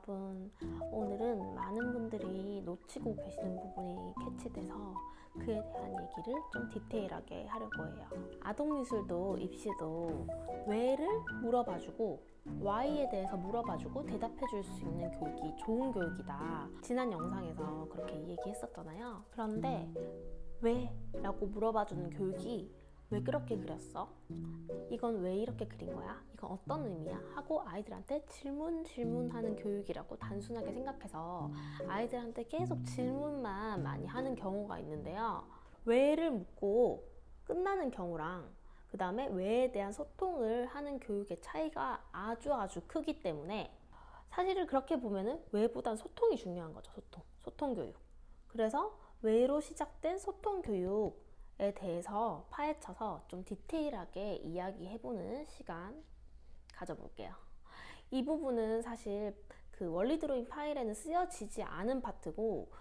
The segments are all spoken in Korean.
여러분, 오늘은 많은 분들이 놓치고 계시는 부분이 캐치돼서 그에 대한 얘기를 좀 디테일하게 하려고 해요. 아동미술도 입시도 왜를 물어봐주고 Y에 대해서 물어봐주고 대답해줄 수 있는 교육이 좋은 교육이다. 지난 영상에서 그렇게 얘기했었잖아요. 그런데 왜? 라고 물어봐주는 교육이 왜 그렇게 그렸어? 이건 왜 이렇게 그린 거야? 이건 어떤 의미야? 하고 아이들한테 질문하는 교육이라고 단순하게 생각해서 아이들한테 계속 질문만 많이 하는 경우가 있는데요. 왜를 묻고 끝나는 경우랑 그 다음에 왜에 대한 소통을 하는 교육의 차이가 아주 크기 때문에 사실은 그렇게 보면은 왜보단 소통이 중요한 거죠. 소통 교육. 그래서 왜로 시작된 소통 교육 에 대해서 파헤쳐서 좀 디테일하게 이야기해보는 시간 가져볼게요. 이 부분은 사실 그 원리 드로잉 파일에는 쓰여지지 않은 파트고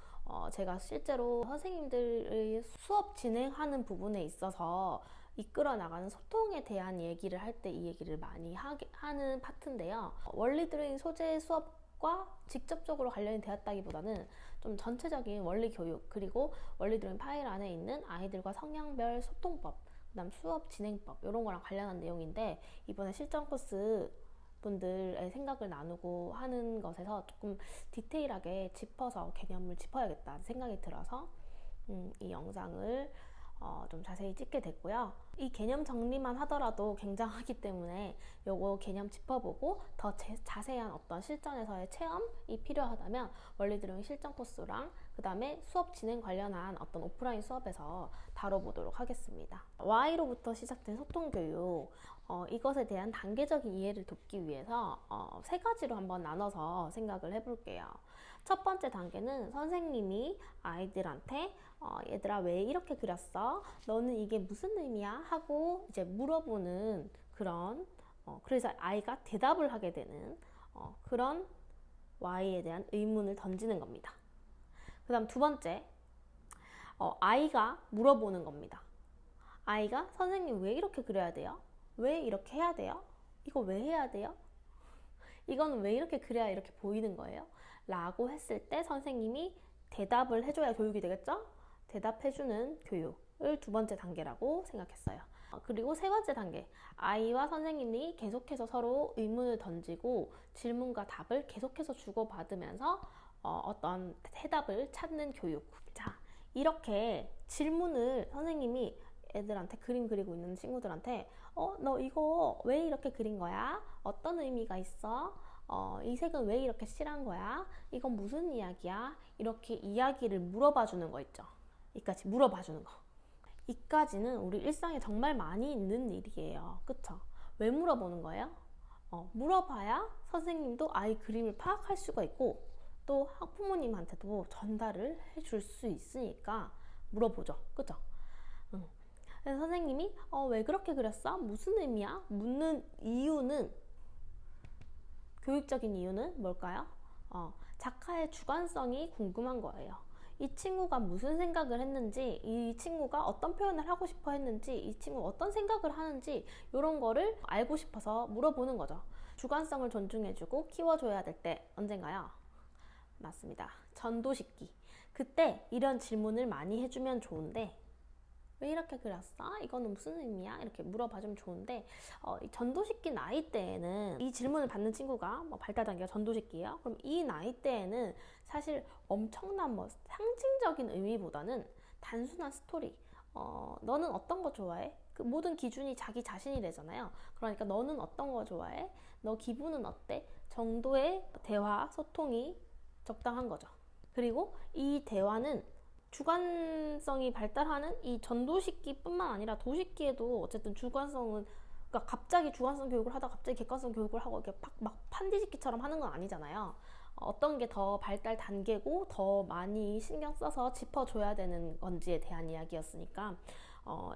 제가 실제로 선생님들의 수업 진행하는 부분에 있어서 이끌어 나가는 소통에 대한 얘기를 할 때 이 얘기를 많이 하는 파트인데요. 원리 드로잉 소재 수업 과 직접적으로 관련이 되었다기보다는 좀 전체적인 원리 교육 그리고 원리 드로잉 파일 안에 있는 아이들과 성향별 소통법 그 다음 수업 진행법 이런 거랑 관련한 내용인데 이번에 실전 코스 분들의 생각을 나누고 하는 것에서 조금 디테일하게 짚어서 개념을 짚어야겠다 생각이 들어서 이 영상을 좀 자세히 찍게 됐고요. 이 개념 정리만 하더라도 굉장하기 때문에 요거 개념 짚어보고 더 자세한 어떤 실전에서의 체험이 필요하다면 원리 드로잉 실전 코스랑 그 다음에 수업 진행 관련한 어떤 오프라인 수업에서 다뤄보도록 하겠습니다. Y로부터 시작된 소통 교육 이것에 대한 단계적인 이해를 돕기 위해서 세 가지로 한번 나눠서 생각을 해볼게요. 첫 번째 단계는 선생님이 아이들한테 얘들아 왜 이렇게 그렸어? 너는 이게 무슨 의미야? 하고 이제 물어보는 그런 그래서 아이가 대답을 하게 되는 그런 Y에 대한 의문을 던지는 겁니다. 그 다음 두 번째 아이가 물어보는 겁니다. 아이가 선생님 왜 이렇게 그려야 돼요? 왜 이렇게 해야 돼요? 이거 왜 해야 돼요? 이거는 왜 이렇게 그려야 이렇게 보이는 거예요? 라고 했을 때 선생님이 대답을 해줘야 교육이 되겠죠? 대답해주는 교육을 두 번째 단계라고 생각했어요. 그리고 세 번째 단계, 아이와 선생님이 계속해서 서로 의문을 던지고 질문과 답을 계속해서 주고받으면서 어떤 해답을 찾는 교육. 자, 이렇게 질문을 선생님이 애들한테 그림 그리고 있는 친구들한테 너 이거 왜 이렇게 그린 거야? 어떤 의미가 있어? 이 색은 왜 이렇게 칠한 거야? 이건 무슨 이야기야? 이렇게 이야기를 물어봐 주는 거 있죠. 이까지 물어봐 주는 거. 이까지는 우리 일상에 정말 많이 있는 일이에요. 그쵸? 왜 물어보는 거예요? 물어봐야 선생님도 아이 그림을 파악할 수가 있고 또 학부모님한테도 전달을 해줄 수 있으니까 물어보죠. 그쵸? 그래서 선생님이 왜 그렇게 그렸어? 무슨 의미야? 묻는 이유는 교육적인 이유는 뭘까요? 작가의 주관성이 궁금한 거예요. 이 친구가 무슨 생각을 했는지, 이 친구가 어떤 표현을 하고 싶어 했는지, 이 친구가 어떤 생각을 하는지 이런 거를 알고 싶어서 물어보는 거죠. 주관성을 존중해주고 키워줘야 될 때 언젠가요? 맞습니다. 전도식기. 그때 이런 질문을 많이 해주면 좋은데 왜 이렇게 그렸어? 이거는 무슨 의미야? 이렇게 물어봐주면 좋은데 이 전도식기 나이 때에는 이 질문을 받는 친구가 발달 단계가 전도식기예요. 그럼 이 나이 때에는 사실 엄청난 상징적인 의미보다는 단순한 스토리. 너는 어떤 거 좋아해? 그 모든 기준이 자기 자신이 되잖아요. 그러니까 너는 어떤 거 좋아해? 너 기분은 어때? 정도의 대화, 소통이 적당한 거죠. 그리고 이 대화는 주관성이 발달하는 이 전도식기뿐만 아니라 도식기에도 어쨌든 주관성은 그러니까 갑자기 주관성 교육을 하다가 갑자기 객관성 교육을 하고 이렇게 막 판디짓기처럼 하는 건 아니잖아요. 어떤 게 더 발달 단계고 더 많이 신경 써서 짚어줘야 되는 건지에 대한 이야기였으니까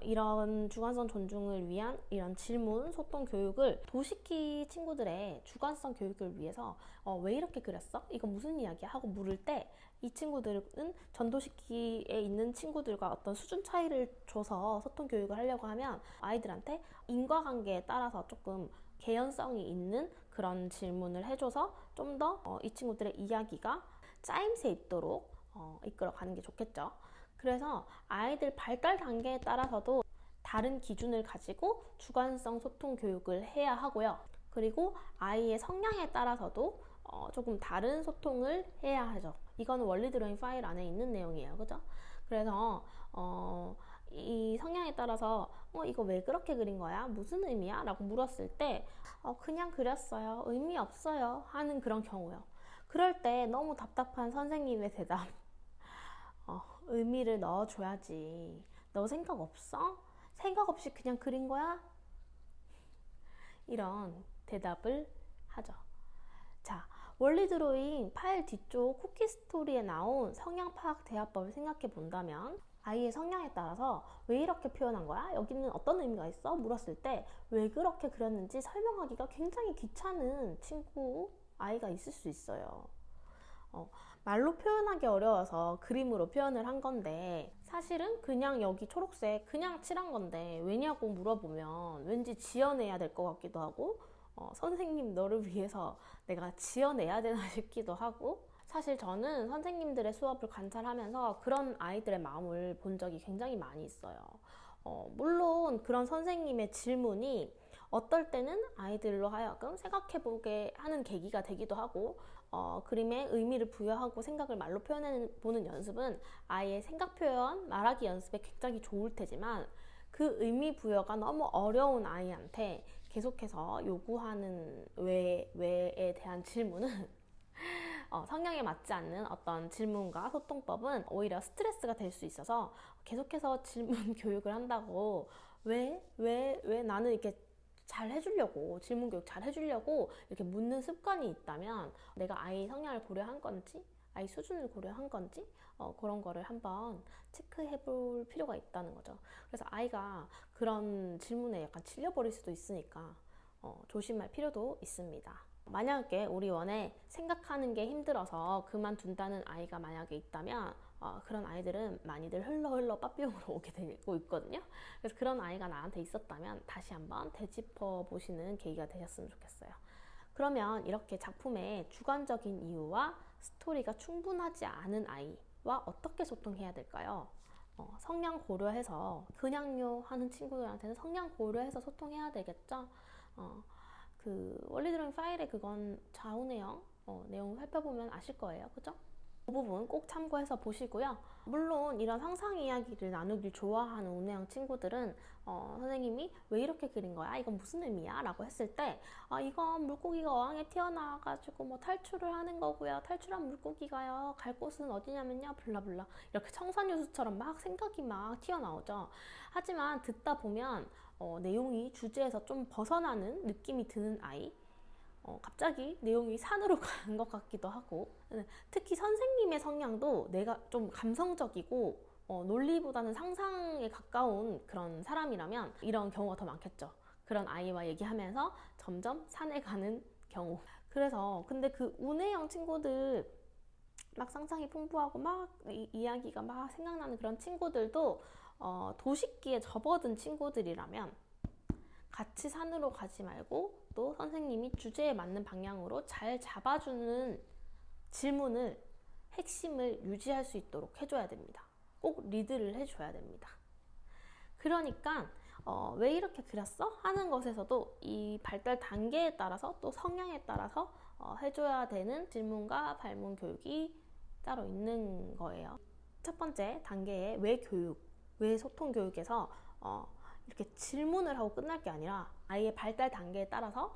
이런 주관성 존중을 위한 이런 질문, 소통 교육을 도식기 친구들의 주관성 교육을 위해서 왜 이렇게 그렸어? 이거 무슨 이야기야? 하고 물을 때 이 친구들은 전도식기에 있는 친구들과 어떤 수준 차이를 줘서 소통 교육을 하려고 하면 아이들한테 인과관계에 따라서 조금 개연성이 있는 그런 질문을 해줘서 좀 더 이 친구들의 이야기가 짜임새 있도록 이끌어가는 게 좋겠죠. 그래서 아이들 발달 단계에 따라서도 다른 기준을 가지고 주관성 소통 교육을 해야 하고요. 그리고 아이의 성향에 따라서도 조금 다른 소통을 해야 하죠. 이거는 원리 드로잉 파일 안에 있는 내용이에요. 그죠? 그래서 이 성향에 따라서 이거 왜 그렇게 그린 거야? 무슨 의미야? 라고 물었을 때 그냥 그렸어요. 의미 없어요. 하는 그런 경우요. 그럴 때 너무 답답한 선생님의 대답. 의미를 넣어줘야지. 너 생각 없어? 생각 없이 그냥 그린 거야? 이런 대답을 하죠. 자, 원리 드로잉 파일 뒤쪽 쿠키 스토리에 나온 성향 파악 대화법을 생각해 본다면 아이의 성향에 따라서 왜 이렇게 표현한 거야? 여기는 어떤 의미가 있어? 물었을 때 왜 그렇게 그렸는지 설명하기가 굉장히 귀찮은 아이가 있을 수 있어요. 말로 표현하기 어려워서 그림으로 표현을 한 건데 사실은 그냥 여기 초록색 그냥 칠한 건데 왜냐고 물어보면 왠지 지어내야 될 것 같기도 하고 선생님 너를 위해서 내가 지어내야 되나 싶기도 하고 사실 저는 선생님들의 수업을 관찰하면서 그런 아이들의 마음을 본 적이 굉장히 많이 있어요. 물론 그런 선생님의 질문이 어떨 때는 아이들로 하여금 생각해보게 하는 계기가 되기도 하고 그림에 의미를 부여하고 생각을 말로 표현해보는 연습은 아이의 생각 표현, 말하기 연습에 굉장히 좋을 테지만 그 의미 부여가 너무 어려운 아이한테 계속해서 요구하는 왜에 대한 질문은 성향에 맞지 않는 어떤 질문과 소통법은 오히려 스트레스가 될 수 있어서 계속해서 질문 교육을 한다고 왜 나는 이렇게 잘 해주려고 질문 교육 잘 해주려고 이렇게 묻는 습관이 있다면 내가 아이 성향을 고려한 건지 아이 수준을 고려한 건지 그런 거를 한번 체크해 볼 필요가 있다는 거죠. 그래서 아이가 그런 질문에 약간 질려버릴 수도 있으니까 조심할 필요도 있습니다. 만약에 우리 원에 생각하는 게 힘들어서 그만둔다는 아이가 만약에 있다면 그런 아이들은 많이들 흘러 빠삐용으로 오게 되고 있거든요. 그래서 그런 아이가 나한테 있었다면 다시 한번 되짚어 보시는 계기가 되셨으면 좋겠어요. 그러면 이렇게 작품의 주관적인 이유와 스토리가 충분하지 않은 아이와 어떻게 소통해야 될까요? 성향 고려해서 그냥요 하는 친구들한테는 성향 고려해서 소통해야 되겠죠. 그 원리 드로잉 파일에 그건 좌우 내용 내용 살펴보면 아실 거예요. 그죠? 그 부분 꼭 참고해서 보시고요. 물론 이런 상상 이야기를 나누길 좋아하는 운해영 친구들은 선생님이 왜 이렇게 그린 거야? 이건 무슨 의미야? 라고 했을 때 이건 물고기가 어항에 튀어나와가지고 뭐 탈출을 하는 거고요. 탈출한 물고기가요. 갈 곳은 어디냐면요. 블라블라 이렇게 청산유수처럼 막 생각이 막 튀어나오죠. 하지만 듣다 보면 내용이 주제에서 좀 벗어나는 느낌이 드는 아이 갑자기 내용이 산으로 가는 것 같기도 하고 특히 선생님의 성향도 내가 좀 감성적이고 논리보다는 상상에 가까운 그런 사람이라면 이런 경우가 더 많겠죠. 그런 아이와 얘기하면서 점점 산에 가는 경우. 그래서 근데 그 운해영 친구들 막 상상이 풍부하고 막 이야기가 막 생각나는 그런 친구들도 도식기에 접어든 친구들이라면 같이 산으로 가지 말고 또 선생님이 주제에 맞는 방향으로 잘 잡아주는 질문을 핵심을 유지할 수 있도록 해줘야 됩니다. 꼭 리드를 해줘야 됩니다. 그러니까 왜 이렇게 그렸어? 하는 것에서도 이 발달 단계에 따라서 또 성향에 따라서 해줘야 되는 질문과 발문 교육이 따로 있는 거예요. 첫 번째 단계의 왜 교육, 왜 소통 교육에서 이렇게 질문을 하고 끝날 게 아니라 아이의 발달 단계에 따라서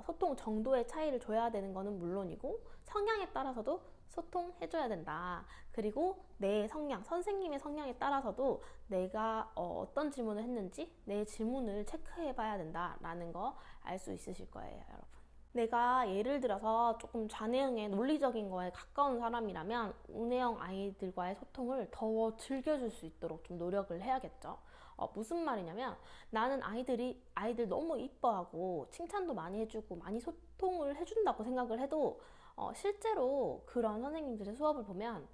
소통 정도의 차이를 줘야 되는 거는 물론이고 성향에 따라서도 소통해줘야 된다. 그리고 내 성향, 선생님의 성향에 따라서도 내가 어떤 질문을 했는지 내 질문을 체크해 봐야 된다라는 거 알 수 있으실 거예요, 여러분. 내가 예를 들어서 조금 좌뇌형의 논리적인 거에 가까운 사람이라면 우뇌형 아이들과의 소통을 더 즐겨줄 수 있도록 좀 노력을 해야겠죠. 무슨 말이냐면 나는 아이들 너무 이뻐하고 칭찬도 많이 해주고 많이 소통을 해준다고 생각을 해도 실제로 그런 선생님들의 수업을 보면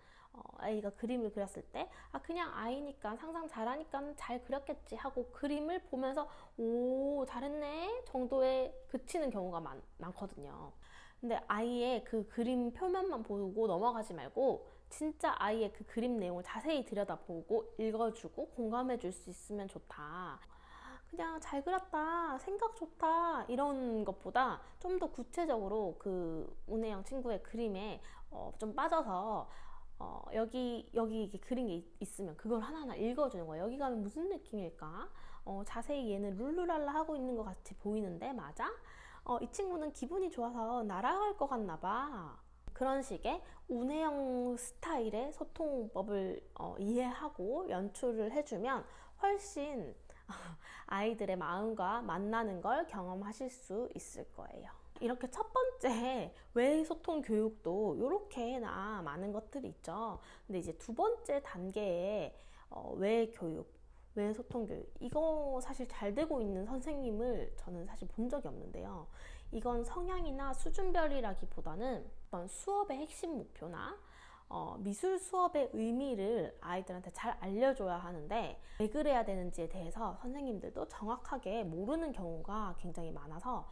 아이가 그림을 그렸을 때 그냥 아이니까 상상 잘하니까 잘 그렸겠지 하고 그림을 보면서 오 잘했네 정도에 그치는 경우가 많거든요. 근데 아이의 그 그림 표면만 보고 넘어가지 말고 진짜 아이의 그 그림 내용을 자세히 들여다보고 읽어주고 공감해줄 수 있으면 좋다. 그냥 잘 그렸다, 생각 좋다 이런 것보다 좀 더 구체적으로 그 운혜영 친구의 그림에 좀 빠져서 여기 이렇게 그린 게 있으면 그걸 하나하나 읽어주는 거예요. 여기 가면 무슨 느낌일까? 자세히 얘는 룰루랄라 하고 있는 것 같이 보이는데 맞아? 이 친구는 기분이 좋아서 날아갈 것 같나 봐. 그런 식의 운혜영 스타일의 소통법을 이해하고 연출을 해주면 훨씬 아이들의 마음과 만나는 걸 경험하실 수 있을 거예요. 이렇게 첫 번째 외 소통 교육도 이렇게나 많은 것들이 있죠. 근데 이제 두 번째 단계의 외 교육, 외 소통 교육 이거 사실 잘 되고 있는 선생님을 저는 사실 본 적이 없는데요. 이건 성향이나 수준별이라기보다는 어떤 수업의 핵심 목표나 미술 수업의 의미를 아이들한테 잘 알려줘야 하는데 왜 그래야 되는지에 대해서 선생님들도 정확하게 모르는 경우가 굉장히 많아서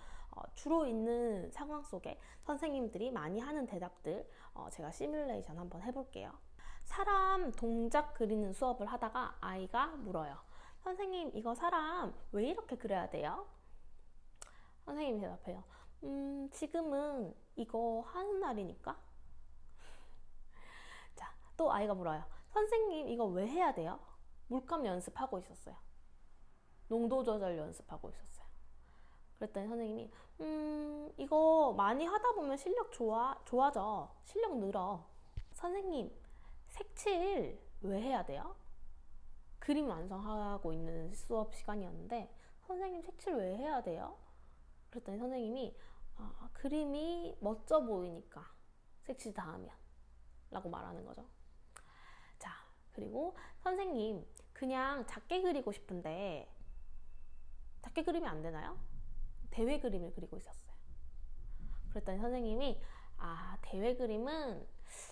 주로 있는 상황 속에 선생님들이 많이 하는 대답들 제가 시뮬레이션 한번 해볼게요. 사람 동작 그리는 수업을 하다가 아이가 물어요. 선생님 이거 사람 왜 이렇게 그려야 돼요? 선생님이 대답해요. 지금은 이거 하는 날이니까. 자, 또 아이가 물어요. 선생님 이거 왜 해야 돼요? 물감 연습하고 있었어요. 농도 조절 연습하고 있었어요. 그랬더니 선생님이 이거 많이 하다 보면 실력 좋아져. 실력 늘어. 선생님 색칠 왜 해야 돼요? 그림 완성하고 있는 수업 시간이었는데 선생님 색칠 왜 해야 돼요? 그랬더니 선생님이 그림이 멋져 보이니까 색칠 다 하면 라고 말하는 거죠. 자, 그리고 선생님 그냥 작게 그리고 싶은데 작게 그리면 안 되나요? 대회 그림을 그리고 있었어요. 그랬더니 선생님이 대회 그림은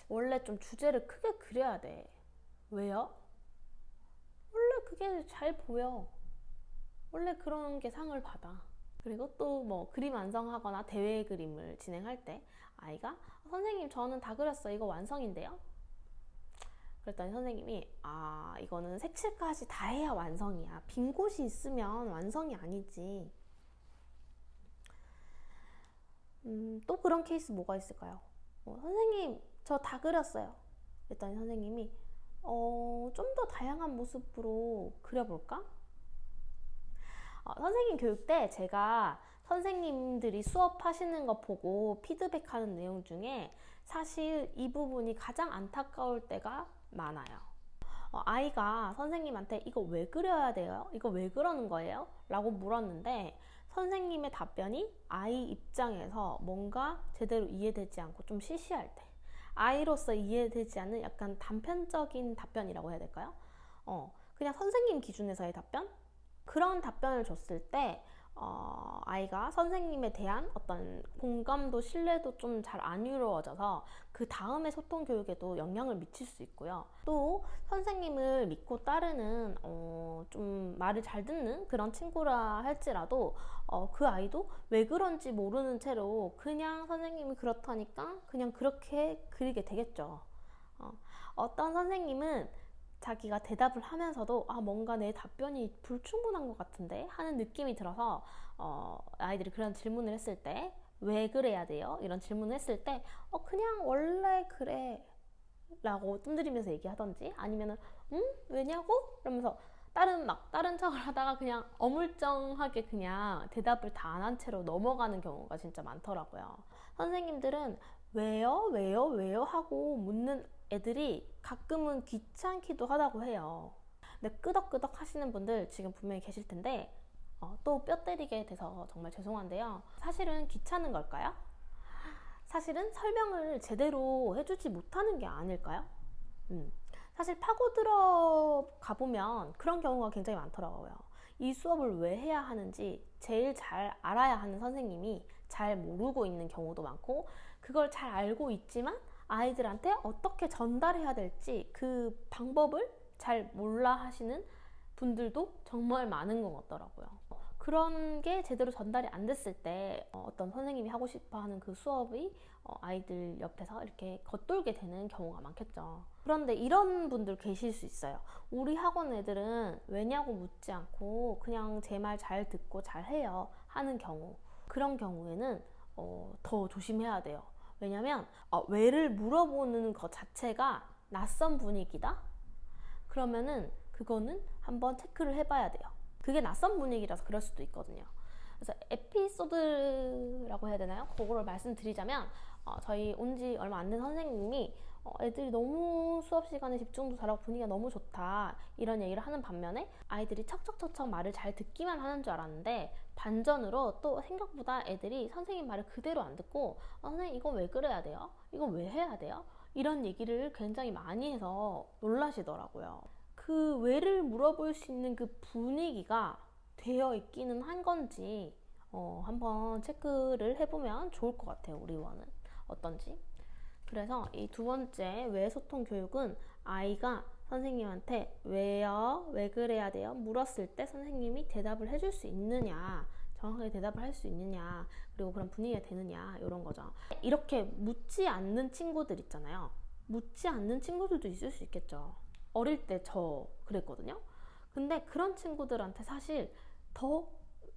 원래 좀 주제를 크게 그려야 돼. 왜요? 원래 그게 잘 보여. 원래 그런 게 상을 받아. 그리고 또 뭐 그림 완성하거나 대회 그림을 진행할 때 아이가 선생님 저는 다 그렸어요. 이거 완성인데요? 그랬더니 선생님이 이거는 색칠까지 다 해야 완성이야. 빈 곳이 있으면 완성이 아니지. 또 그런 케이스 뭐가 있을까요? 선생님 저 다 그렸어요. 그랬더니 선생님이 좀 더 다양한 모습으로 그려볼까? 선생님 교육 때 제가 선생님들이 수업하시는 거 보고 피드백하는 내용 중에 사실 이 부분이 가장 안타까울 때가 많아요. 아이가 선생님한테 이거 왜 그려야 돼요? 이거 왜 그러는 거예요? 라고 물었는데 선생님의 답변이 아이 입장에서 뭔가 제대로 이해되지 않고 좀 시시할 때 아이로서 이해되지 않는 약간 단편적인 답변이라고 해야 될까요? 그냥 선생님 기준에서의 답변? 그런 답변을 줬을 때 아이가 선생님에 대한 어떤 공감도 신뢰도 좀 잘 안 이루어져서 그 다음에 소통 교육에도 영향을 미칠 수 있고요. 또 선생님을 믿고 따르는 좀 말을 잘 듣는 그런 친구라 할지라도 그 아이도 왜 그런지 모르는 채로 그냥 선생님이 그렇다니까 그냥 그렇게 그리게 되겠죠. 어떤 선생님은 자기가 대답을 하면서도 뭔가 내 답변이 불충분한 것 같은데 하는 느낌이 들어서 아이들이 그런 질문을 했을 때 왜 그래야 돼요? 이런 질문을 했을 때 그냥 원래 그래 라고 뜸들이면서 얘기하던지 아니면은 왜냐고? 이러면서 다른 척을 하다가 그냥 어물쩡하게 그냥 대답을 다 안 한 채로 넘어가는 경우가 진짜 많더라고요. 선생님들은 왜요 하고 묻는 애들이 가끔은 귀찮기도 하다고 해요. 근데 끄덕끄덕 하시는 분들 지금 분명히 계실 텐데 또 뼈 때리게 돼서 정말 죄송한데요. 사실은 귀찮은 걸까요? 사실은 설명을 제대로 해주지 못하는 게 아닐까요? 사실 파고 들어가 보면 그런 경우가 굉장히 많더라고요. 이 수업을 왜 해야 하는지 제일 잘 알아야 하는 선생님이 잘 모르고 있는 경우도 많고 그걸 잘 알고 있지만 아이들한테 어떻게 전달해야 될지 그 방법을 잘 몰라 하시는 분들도 정말 많은 것 같더라고요. 그런 게 제대로 전달이 안 됐을 때 어떤 선생님이 하고 싶어 하는 그 수업이 아이들 옆에서 이렇게 겉돌게 되는 경우가 많겠죠. 그런데 이런 분들 계실 수 있어요. 우리 학원 애들은 왜냐고 묻지 않고 그냥 제 말 잘 듣고 잘 해요 하는 경우, 그런 경우에는 더 조심해야 돼요. 왜냐면 왜를 물어보는 것 자체가 낯선 분위기다? 그러면은 그거는 한번 체크를 해봐야 돼요. 그게 낯선 분위기라서 그럴 수도 있거든요. 그래서 에피소드라고 해야 되나요? 그거를 말씀드리자면 저희 온 지 얼마 안 된 선생님이 애들이 너무 수업 시간에 집중도 잘하고 분위기가 너무 좋다 이런 얘기를 하는 반면에 아이들이 척척척척 말을 잘 듣기만 하는 줄 알았는데 반전으로 또 생각보다 애들이 선생님 말을 그대로 안 듣고 선생님 이거 왜 그래야 돼요? 이거 왜 해야 돼요? 이런 얘기를 굉장히 많이 해서 놀라시더라고요. 그 왜를 물어볼 수 있는 그 분위기가 되어 있기는 한 건지 한번 체크를 해보면 좋을 것 같아요. 우리 원은 어떤지. 그래서 이 두 번째 왜 소통 교육은 아이가 선생님한테 왜요? 왜 그래야 돼요? 물었을 때 선생님이 대답을 해줄 수 있느냐, 정확하게 대답을 할 수 있느냐, 그리고 그런 분위기가 되느냐, 이런 거죠. 이렇게 묻지 않는 친구들 있잖아요. 묻지 않는 친구들도 있을 수 있겠죠. 어릴 때 저 그랬거든요. 근데 그런 친구들한테 사실 더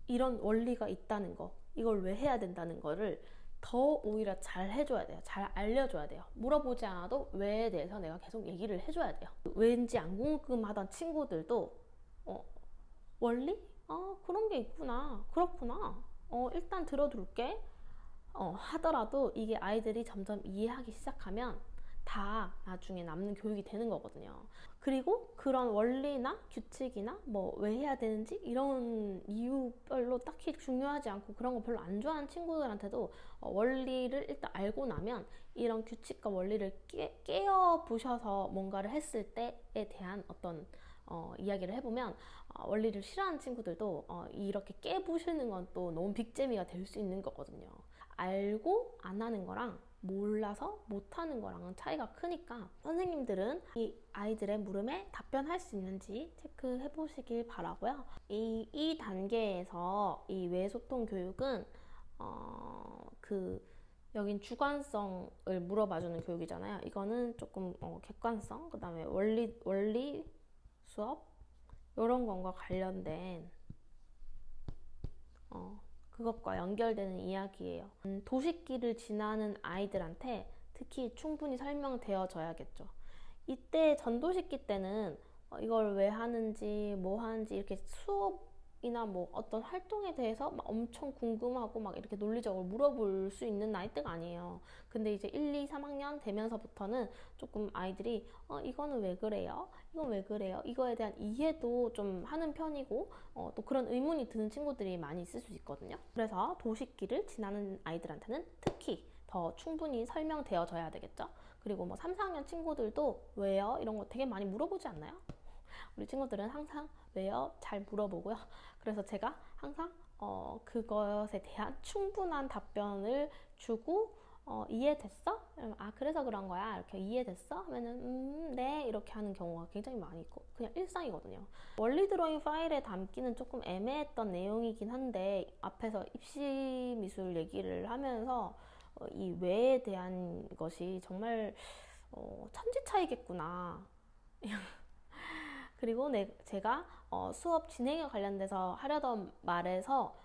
이런 원리가 있다는 거, 이걸 왜 해야 된다는 거를 더 오히려 잘 해줘야 돼요. 잘 알려줘야 돼요. 물어보지 않아도 왜에 대해서 내가 계속 얘기를 해줘야 돼요. 왠지 안 궁금하던 친구들도 원리? 그런 게 있구나. 그렇구나. 일단 들어둘게. 하더라도 이게 아이들이 점점 이해하기 시작하면 다 나중에 남는 교육이 되는 거거든요. 그리고 그런 원리나 규칙이나 뭐 왜 해야 되는지 이런 이유 별로 딱히 중요하지 않고 그런 거 별로 안 좋아하는 친구들한테도 원리를 일단 알고 나면 이런 규칙과 원리를 깨어 보셔서 뭔가를 했을 때에 대한 어떤 이야기를 해보면 원리를 싫어하는 친구들도 이렇게 깨보시는 건 또 너무 빅재미가 될 수 있는 거거든요. 알고 안 하는 거랑 몰라서 못하는 거랑은 차이가 크니까 선생님들은 이 아이들의 물음에 답변할 수 있는지 체크해 보시길 바라고요. 이 단계에서 이 외소통 교육은 여긴 주관성을 물어봐주는 교육이잖아요. 이거는 조금 객관성, 그 다음에 원리 수업 이런 것과 관련된 그것과 연결되는 이야기예요. 도식기를 지나는 아이들한테 특히 충분히 설명되어져야겠죠. 이때 전도식기 때는 이걸 왜 하는지 뭐 하는지 이렇게 수업이나 뭐 어떤 활동에 대해서 막 엄청 궁금하고 막 이렇게 논리적으로 물어볼 수 있는 나이대가 아니에요. 근데 이제 1, 2, 3학년 되면서부터는 조금 아이들이 이거는 왜 그래요? 이건 왜 그래요? 이거에 대한 이해도 좀 하는 편이고 또 그런 의문이 드는 친구들이 많이 있을 수 있거든요. 그래서 도식기를 지나는 아이들한테는 특히 더 충분히 설명되어져야 되겠죠. 그리고 뭐 3, 4학년 친구들도 왜요? 이런 거 되게 많이 물어보지 않나요? 우리 친구들은 항상 왜요? 잘 물어보고요. 그래서 제가 항상 그것에 대한 충분한 답변을 주고 이해됐어? 그래서 그런 거야. 이렇게 이해됐어? 하면은 네 이렇게 하는 경우가 굉장히 많이 있고 그냥 일상이거든요. 원리 드로잉 파일에 담기는 조금 애매했던 내용이긴 한데 앞에서 입시 미술 얘기를 하면서 이 왜에 대한 것이 정말 천지 차이겠구나. 그리고 제가 수업 진행에 관련돼서 하려던 말에서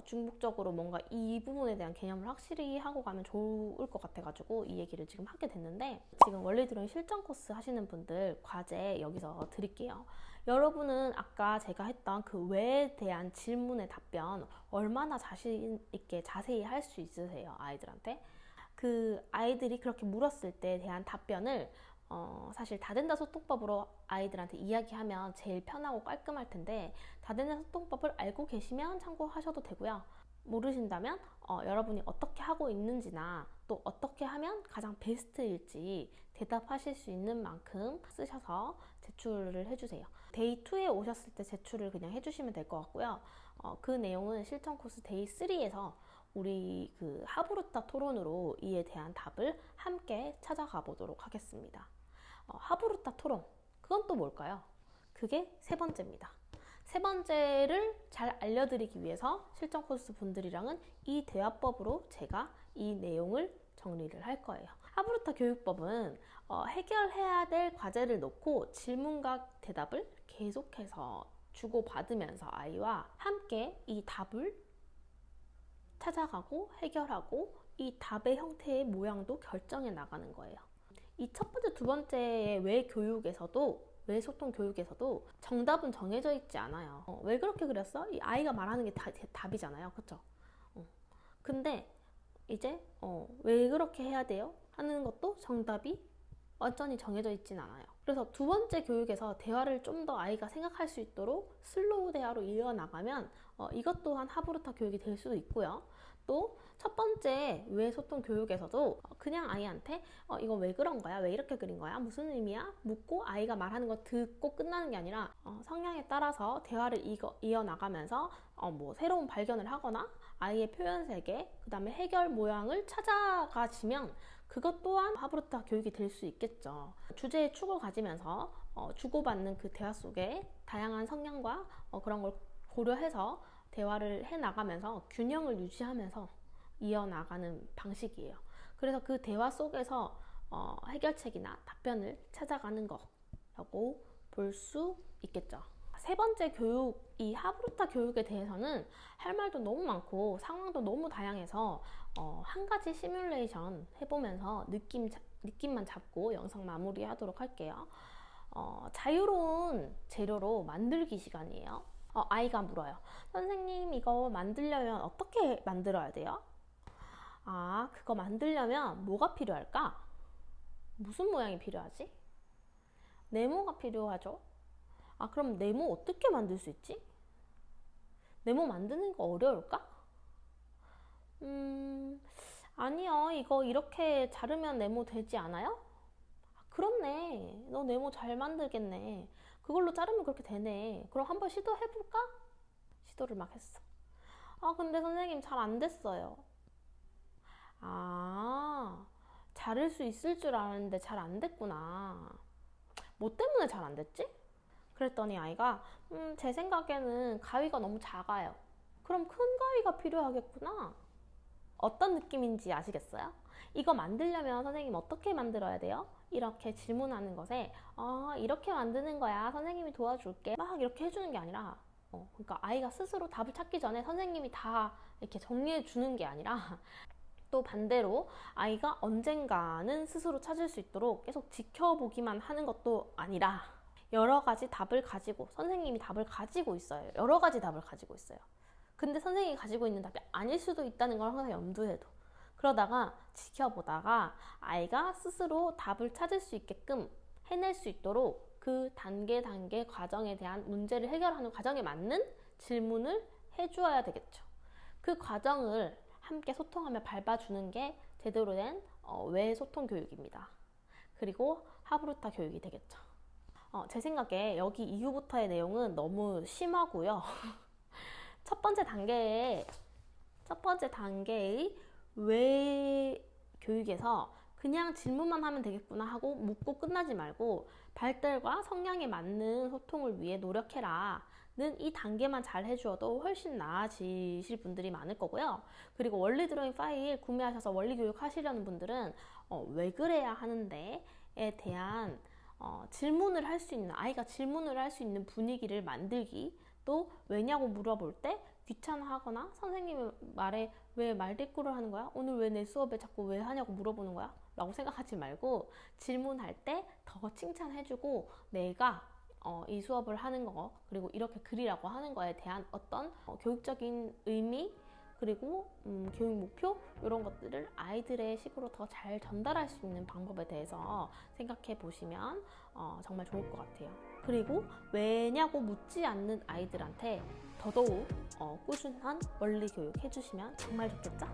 중복적으로 뭔가 이 부분에 대한 개념을 확실히 하고 가면 좋을 것 같아가지고 이 얘기를 지금 하게 됐는데 지금 원리 드로잉 실전 코스 하시는 분들 과제 여기서 드릴게요. 여러분은 아까 제가 했던 그 왜에 대한 질문의 답변 얼마나 자신 있게 자세히 할 수 있으세요? 아이들한테? 그 아이들이 그렇게 물었을 때에 대한 답변을 사실 다된다 소통법으로 아이들한테 이야기하면 제일 편하고 깔끔할 텐데 다된다 소통법을 알고 계시면 참고하셔도 되고요. 모르신다면 여러분이 어떻게 하고 있는지나 또 어떻게 하면 가장 베스트일지 대답하실 수 있는 만큼 쓰셔서 제출을 해주세요. 데이 2에 오셨을 때 제출을 그냥 해주시면 될 것 같고요. 그 내용은 실전 코스 데이 3에서 우리 그 하브루타 토론으로 이에 대한 답을 함께 찾아가 보도록 하겠습니다. 하브루타 토론, 그건 또 뭘까요? 그게 세 번째입니다. 세 번째를 잘 알려드리기 위해서 실전 코스 분들이랑은 이 대화법으로 제가 이 내용을 정리를 할 거예요. 하브루타 교육법은 해결해야 될 과제를 놓고 질문과 대답을 계속해서 주고받으면서 아이와 함께 이 답을 찾아가고 해결하고 이 답의 형태의 모양도 결정해 나가는 거예요. 이 첫 번째, 두 번째의 외 소통 교육에서도 정답은 정해져 있지 않아요. 왜 그렇게 그렸어? 이 아이가 말하는 게 답이잖아요. 그쵸? 근데 이제 왜 그렇게 해야 돼요? 하는 것도 정답이 완전히 정해져 있진 않아요. 그래서 두 번째 교육에서 대화를 좀 더 아이가 생각할 수 있도록 슬로우 대화로 이어나가면 이것 또한 하브루타 교육이 될 수도 있고요. 또 첫 번째 외소통 교육에서도 그냥 아이한테 이거 왜 그런 거야? 왜 이렇게 그린 거야? 무슨 의미야? 묻고 아이가 말하는 거 듣고 끝나는 게 아니라 성향에 따라서 대화를 이어나가면서 뭐 새로운 발견을 하거나 아이의 표현 세계, 그 다음에 해결 모양을 찾아가시면 그것 또한 하브루타 교육이 될 수 있겠죠. 주제의 축을 가지면서 주고받는 그 대화 속에 다양한 성향과 그런 걸 고려해서 대화를 해나가면서 균형을 유지하면서 이어나가는 방식이에요. 그래서 그 대화 속에서 해결책이나 답변을 찾아가는 거라고 볼 수 있겠죠. 세 번째 교육, 이 하브루타 교육에 대해서는 할 말도 너무 많고 상황도 너무 다양해서 한 가지 시뮬레이션 해보면서 느낌만 잡고 영상 마무리하도록 할게요. 자유로운 재료로 만들기 시간이에요. 아이가 물어요. 선생님, 이거 만들려면 어떻게 만들어야 돼요? 그거 만들려면 뭐가 필요할까? 무슨 모양이 필요하지? 네모가 필요하죠? 그럼 네모 어떻게 만들 수 있지? 네모 만드는 거 어려울까? 아니요. 이거 이렇게 자르면 네모 되지 않아요? 그렇네. 너 네모 잘 만들겠네. 그걸로 자르면 그렇게 되네. 그럼 한번 시도해볼까? 시도를 막 했어. 근데 선생님 잘 안 됐어요. 자를 수 있을 줄 알았는데 잘 안 됐구나. 뭐 때문에 잘 안 됐지? 그랬더니 아이가 제 생각에는 가위가 너무 작아요. 그럼 큰 가위가 필요하겠구나. 어떤 느낌인지 아시겠어요? 이거 만들려면 선생님 어떻게 만들어야 돼요? 이렇게 질문하는 것에 이렇게 만드는 거야. 선생님이 도와줄게. 막 이렇게 해주는 게 아니라 그러니까 아이가 스스로 답을 찾기 전에 선생님이 다 이렇게 정리해 주는 게 아니라 또 반대로 아이가 언젠가는 스스로 찾을 수 있도록 계속 지켜보기만 하는 것도 아니라 여러 가지 답을 가지고 선생님이 답을 가지고 있어요. 여러 가지 답을 가지고 있어요. 근데 선생님이 가지고 있는 답이 아닐 수도 있다는 걸 항상 염두에 둬. 그러다가 지켜보다가 아이가 스스로 답을 찾을 수 있게끔 해낼 수 있도록 그 단계 과정에 대한 문제를 해결하는 과정에 맞는 질문을 해주어야 되겠죠. 그 과정을 함께 소통하며 밟아주는 게 제대로 된 외소통 교육입니다. 그리고 하브루타 교육이 되겠죠. 제 생각에 여기 이후부터의 내용은 너무 심하고요. 첫 번째 단계의 외 교육에서 그냥 질문만 하면 되겠구나 하고 묻고 끝나지 말고 발달과 성향에 맞는 소통을 위해 노력해라 는 이 단계만 잘 해주어도 훨씬 나아지실 분들이 많을 거고요. 그리고 원리 드로잉 파일 구매하셔서 원리 교육 하시려는 분들은 왜 그래야 하는데에 대한 질문을 할 수 있는, 아이가 질문을 할 수 있는 분위기를 만들기, 또 왜냐고 물어볼 때 귀찮아하거나 선생님의 말에 왜 말대꾸를 하는 거야? 오늘 왜 내 수업에 자꾸 왜 하냐고 물어보는 거야? 라고 생각하지 말고 질문할 때 더 칭찬해주고 내가 이 수업을 하는 거, 그리고 이렇게 그리라고 하는 거에 대한 어떤 교육적인 의미, 그리고 교육 목표 이런 것들을 아이들의 식으로 더 잘 전달할 수 있는 방법에 대해서 생각해 보시면 정말 좋을 것 같아요. 그리고 왜냐고 묻지 않는 아이들한테 더더욱 꾸준한 원리 교육 해주시면 정말 좋겠죠?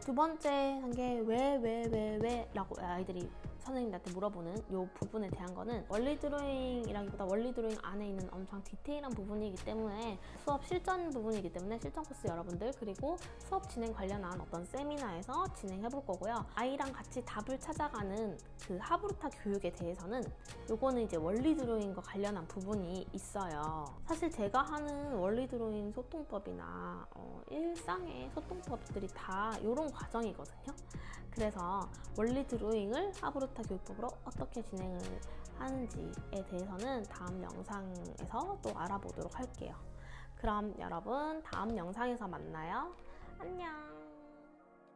두 번째 단계 왜 라고 아이들이 선생님한테 물어보는 이 부분에 대한 거는 원리 드로잉이라기보다 원리 드로잉 안에 있는 엄청 디테일한 부분이기 때문에 수업 실전 부분이기 때문에 실전 코스 여러분들 그리고 수업 진행 관련한 어떤 세미나에서 진행해 볼 거고요. 아이랑 같이 답을 찾아가는 그 하브루타 교육에 대해서는 요거는 이제 원리 드로잉과 관련한 부분이 있어요. 사실 제가 하는 원리 드로잉 소통법이나 일상의 소통법들이 다 이런 과정이거든요. 그래서 원리 드로잉을 하브루타 교육법으로 어떻게 진행을 하는지에 대해서는 다음 영상에서 또 알아보도록 할게요. 그럼 여러분 다음 영상에서 만나요. 안녕.